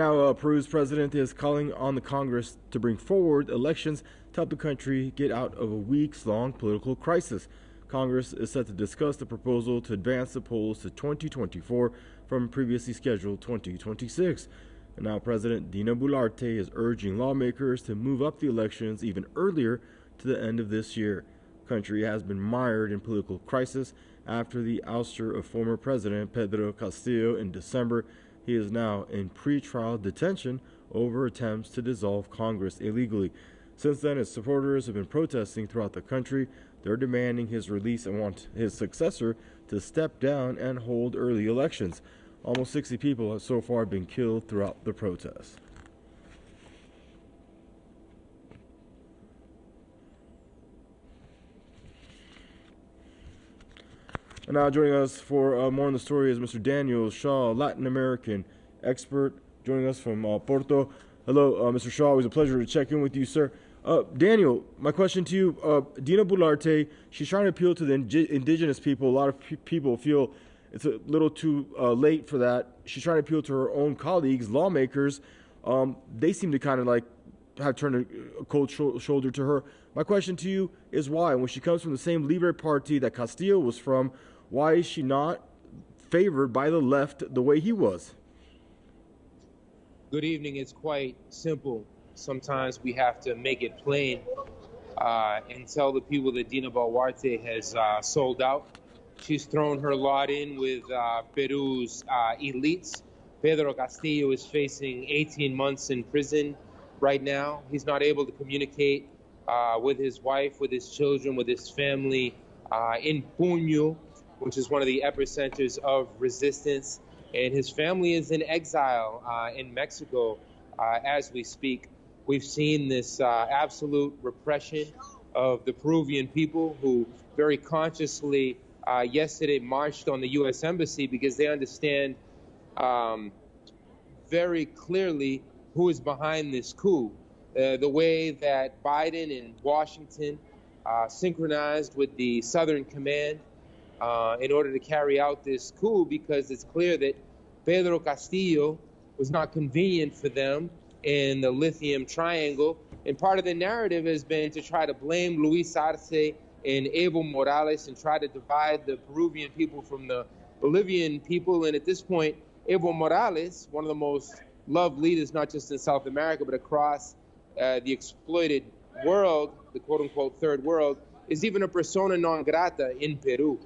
Now, Peru's president is calling on the Congress to bring forward elections to help the country get out of a weeks-long political crisis. Congress is set to discuss the proposal to advance the polls to 2024 from previously scheduled 2026. And now President Dina Boluarte is urging lawmakers to move up the elections even earlier to the end of this year. The country has been mired in political crisis after the ouster of former President Pedro Castillo in December. He is now in pre-trial detention over attempts to dissolve Congress illegally. Since then, his supporters have been protesting throughout the country. They're demanding his release and want his successor to step down and hold early elections. Almost 60 people have so far been killed throughout the protests. And now joining us for more on the story is Mr. Daniel Shaw, Latin American expert, joining us from Porto. Hello, Mr. Shaw. Always a pleasure to check in with you, sir. Daniel, my question to you, Dina Boluarte, she's trying to appeal to the indigenous people. A lot of people feel it's a little too late for that. She's trying to appeal to her own colleagues, lawmakers. They seem to kind of like have turned a cold shoulder to her. My question to you is why? When she comes from the same Libre Party that Castillo was from, why is she not favored by the left the way he was? Good evening. It's quite simple. Sometimes we have to make it plain and tell the people that Dina Boluarte has sold out. She's thrown her lot in with Peru's elites. Pedro Castillo is facing 18 months in prison right now. He's not able to communicate with his wife, with his children, with his family in Puño, which is one of the epicenters of resistance. And his family is in exile in Mexico as we speak. We've seen this absolute repression of the Peruvian people who very consciously yesterday marched on the U.S. Embassy because they understand very clearly who is behind this coup. The way that Biden and Washington synchronized with the Southern Command in order to carry out this coup, because it's clear that Pedro Castillo was not convenient for them in the lithium triangle. And part of the narrative has been to try to blame Luis Arce and Evo Morales and try to divide the Peruvian people from the Bolivian people. And at this point, Evo Morales, one of the most loved leaders, not just in South America, but across the exploited world, the quote-unquote third world, is even a persona non grata in Peru.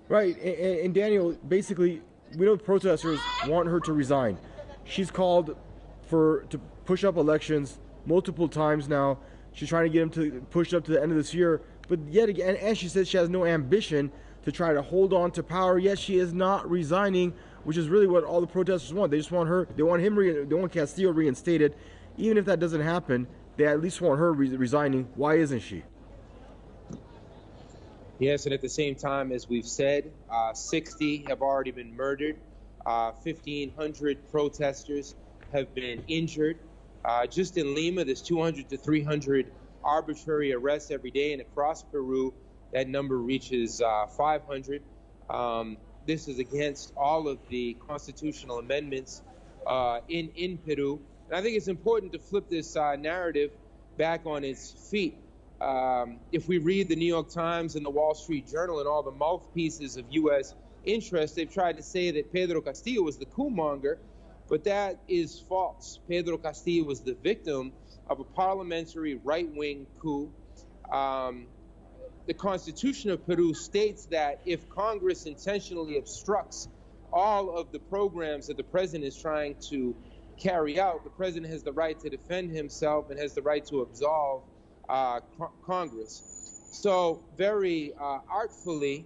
Right, and Daniel, basically, we know protesters want her to resign. She's called to push up elections multiple times now. She's trying to get him to push up to the end of this year, but yet again, and she says she has no ambition to try to hold on to power. Yet she is not resigning, which is really what all the protesters want. They just want her. They want they want Castillo reinstated. Even if that doesn't happen, they at least want her resigning. Why isn't she? Yes, and at the same time, as we've said, 60 have already been murdered. 1,500 protesters have been injured. Just in Lima, there's 200 to 300 arbitrary arrests every day, and across Peru, that number reaches 500. This is against all of the constitutional amendments in Peru. And I think it's important to flip this narrative back on its feet. If we read the New York Times and the Wall Street Journal and all the mouthpieces of U.S. interest, they've tried to say that Pedro Castillo was the coup monger, but that is false. Pedro Castillo was the victim of a parliamentary right-wing coup. The Constitution of Peru states that if Congress intentionally obstructs all of the programs that the president is trying to carry out, the president has the right to defend himself and has the right to absolve Congress. So very artfully,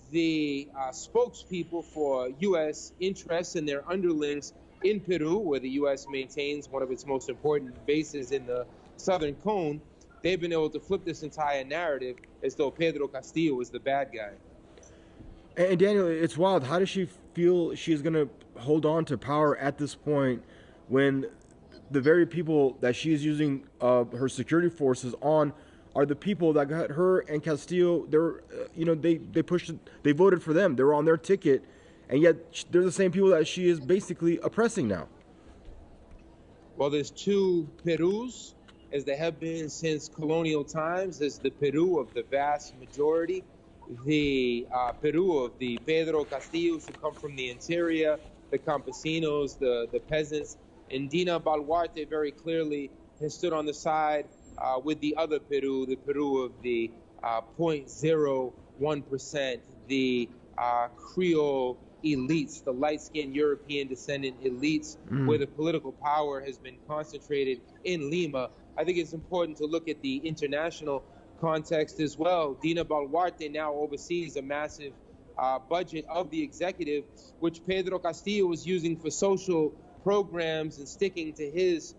the spokespeople for U.S. interests and their underlings in Peru, where the U.S. maintains one of its most important bases in the Southern Cone, they've been able to flip this entire narrative as though Pedro Castillo was the bad guy. And Daniel, it's wild. How does she feel she's going to hold on to power at this point when the very people that she's using her security forces on are the people that got her and Castillo? They voted for them. They were on their ticket, and yet they're the same people that she is basically oppressing now. Well, there's two Perus, as there have been since colonial times. There's the Peru of the vast majority, the Peru of the Pedro Castillos who come from the interior, the campesinos, the peasants. And Dina Boluarte very clearly has stood on the side with the other Peru, the Peru of the 0.01%, the Creole elites, the light-skinned European descendant elites, where the political power has been concentrated in Lima. I think it's important to look at the international context as well. Dina Boluarte now oversees a massive budget of the executive, which Pedro Castillo was using for social programs and sticking to his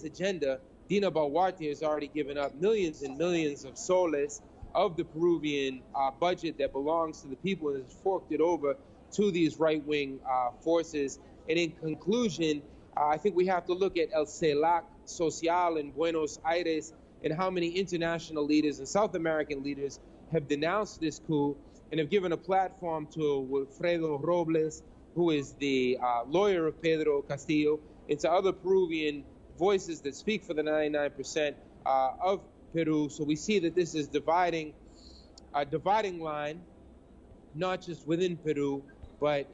agenda. Dina Boluarte has already given up millions and millions of soles of the Peruvian budget that belongs to the people and has forked it over to these right-wing forces. And in conclusion, I think we have to look at El CELAC Social in Buenos Aires and how many international leaders and South American leaders have denounced this coup and have given a platform to Wilfredo Robles, who is the lawyer of Pedro Castillo, and to other Peruvian voices that speak for the 99% of Peru. So we see that this is a dividing line, not just within Peru, but